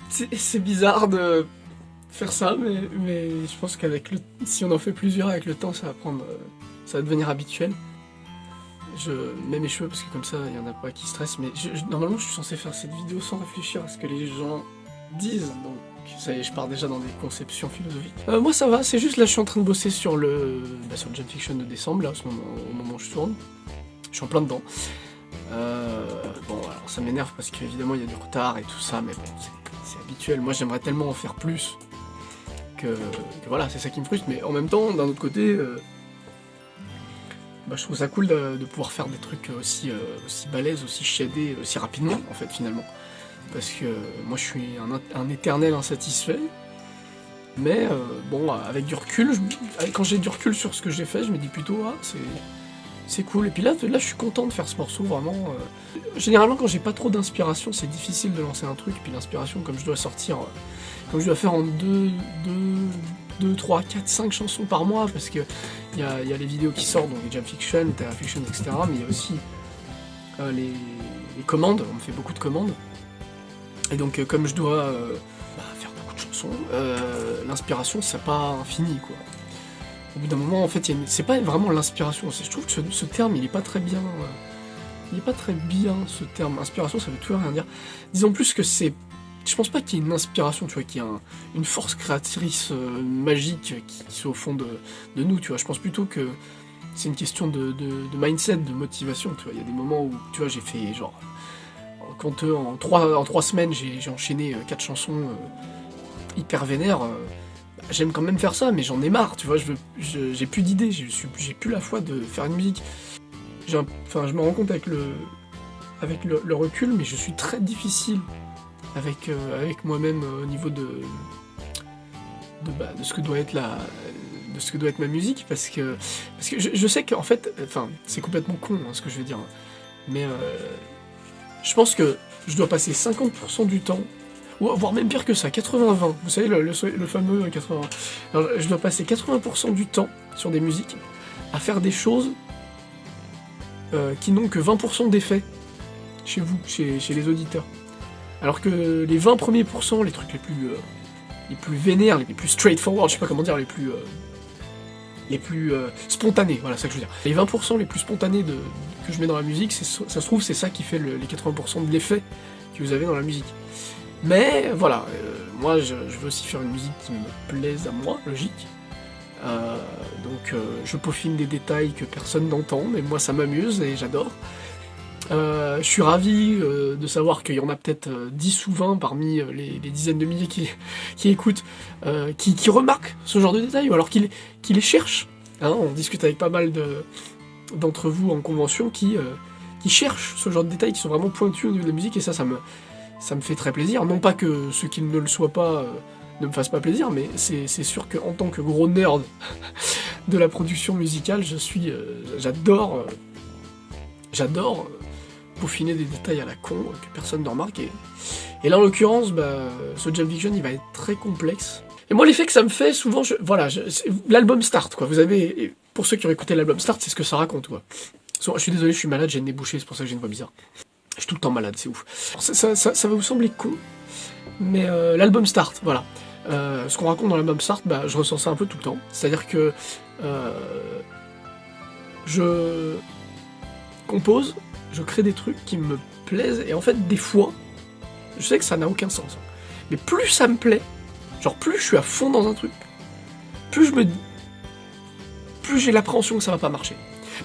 C'est bizarre de faire ça, mais je pense si on en fait plusieurs avec le temps, ça va devenir habituel. Je mets mes cheveux parce que comme ça, il y en a pas qui stressent, mais normalement, je suis censé faire cette vidéo sans réfléchir à ce que les gens disent, donc ça y est, je pars déjà dans des conceptions philosophiques. Moi, ça va, c'est juste là, je suis en train de bosser sur le Jump Fiction de décembre, là, au moment où je tourne. Je suis en plein dedans. Bon, alors ça m'énerve parce qu'évidemment, il y a du retard et tout ça, mais bon, c'est habituel. Moi, j'aimerais tellement en faire plus que voilà, c'est ça qui me frustre, mais en même temps, d'un autre côté, je trouve ça cool de pouvoir faire des trucs aussi balèzes, aussi shadés, aussi rapidement, en fait, finalement. Parce que moi, je suis un éternel insatisfait, mais bon, avec du recul, quand j'ai du recul sur ce que j'ai fait, je me dis plutôt, ah, c'est cool. Et puis là, je suis content de faire ce morceau, vraiment. Généralement, quand j'ai pas trop d'inspiration, c'est difficile de lancer un truc, puis l'inspiration, comme je dois comme je dois faire en 2, 3, 4, 5 chansons par mois, parce que il y a les vidéos qui sortent, donc les Jump Fiction, Terra Fiction, etc. Mais il y a aussi les commandes, on me fait beaucoup de commandes. Et donc comme je dois faire beaucoup de chansons, l'inspiration c'est pas infini, quoi. Au bout d'un moment, en fait, c'est pas vraiment l'inspiration, je trouve que ce terme il est pas très bien. Il est pas très bien ce terme. Inspiration, ça veut tout et rien dire. Disons plus que c'est. Je pense pas qu'il y ait une inspiration, tu vois, qu'il y ait une force créatrice magique qui soit au fond de nous, tu vois. Je pense plutôt que c'est une question de mindset, de motivation, tu vois. Il y a des moments où, tu vois, j'ai fait genre. Quand en 3 semaines, j'ai enchaîné 4 chansons hyper vénères. J'aime quand même faire ça, mais j'en ai marre, tu vois. J'ai plus d'idées, j'ai plus la foi de faire une musique. Je me rends compte avec le recul, mais je suis très difficile avec moi-même au niveau de ce que doit être de ce que doit être ma musique, parce que je sais qu'en fait, c'est complètement con ce que je veux dire, mais je pense que je dois passer 50% du temps, voire même pire que ça, 80-20, vous savez le fameux 80. Alors, je dois passer 80% du temps sur des musiques à faire des choses qui n'ont que 20% d'effet chez vous, chez les auditeurs. Alors que les 20 premiers pourcents, les trucs les plus vénères, les plus straightforward, je sais pas comment dire, les plus spontanés, voilà, c'est ça que je veux dire. Les 20% les plus spontanés que je mets dans la musique, ça se trouve, c'est ça qui fait les 80% de l'effet que vous avez dans la musique. Mais voilà, moi je veux aussi faire une musique qui me plaise à moi, logique. Donc je peaufine des détails que personne n'entend, mais moi ça m'amuse et j'adore. Je suis ravi de savoir qu'il y en a peut-être 10 ou 20 parmi les dizaines de milliers qui écoutent, qui remarquent ce genre de détails, ou alors qui les cherchent. Hein, on discute avec pas mal d'entre vous en convention qui cherchent ce genre de détails, qui sont vraiment pointus au niveau de la musique, et ça me fait très plaisir. Non pas que ceux qui ne le soient pas ne me fassent pas plaisir, mais c'est sûr qu'en tant que gros nerd de la production musicale, j'adore peaufiner des détails à la con que personne ne remarque, et là en l'occurrence ce Jump Fiction il va être très complexe, et moi l'effet que ça me fait souvent, l'album Start, quoi. Vous avez, pour ceux qui ont écouté l'album Start, c'est ce que ça raconte, quoi. Je suis désolé, je suis malade, j'ai le nez bouché, c'est pour ça que j'ai une voix bizarre, je suis tout le temps malade, c'est ouf. Ça va vous sembler con, mais l'album Start, voilà, ce qu'on raconte dans l'album Start, je ressens ça un peu tout le temps, c'est-à-dire que je compose, je crée des trucs qui me plaisent, et en fait, des fois, je sais que ça n'a aucun sens, mais plus ça me plaît, genre plus je suis à fond dans un truc, plus j'ai l'appréhension que ça va pas marcher.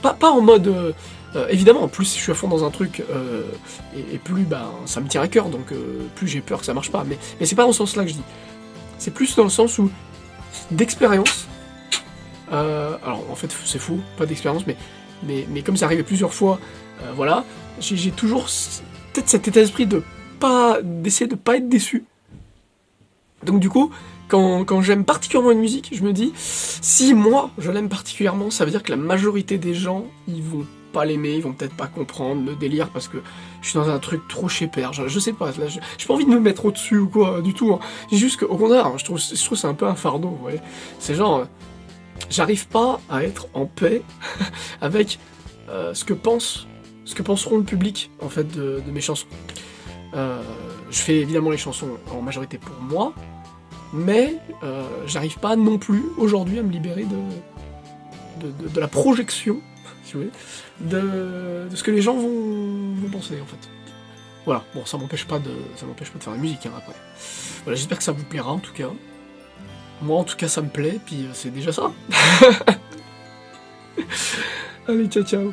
Pas en mode... évidemment, plus je suis à fond dans un truc, et plus ça me tient à cœur, donc plus j'ai peur que ça marche pas, mais c'est pas dans ce sens-là que je dis. C'est plus dans le sens où, d'expérience, alors en fait c'est faux, pas d'expérience, mais comme ça arrivait plusieurs fois, voilà, j'ai toujours peut-être cet état d'esprit d'essayer de pas être déçu. Donc du coup, quand j'aime particulièrement une musique, je me dis, si moi je l'aime particulièrement, ça veut dire que la majorité des gens, ils vont pas l'aimer, ils vont peut-être pas comprendre le délire parce que je suis dans un truc trop chez père, je sais pas, là, j'ai pas envie de me mettre au-dessus ou quoi, du tout, hein. C'est juste qu'au contraire, je trouve c'est un peu un fardeau, vous voyez. C'est genre, j'arrive pas à être en paix avec ce que penseront le public, en fait, de mes chansons. je fais évidemment les chansons en majorité pour moi, mais j'arrive pas non plus aujourd'hui à me libérer de la projection, si vous voulez, de ce que les gens vont penser en fait. Voilà, bon ça m'empêche pas de faire la musique hein, après. Voilà, j'espère que ça vous plaira en tout cas. Moi en tout cas ça me plaît, puis c'est déjà ça. Allez, ciao ciao.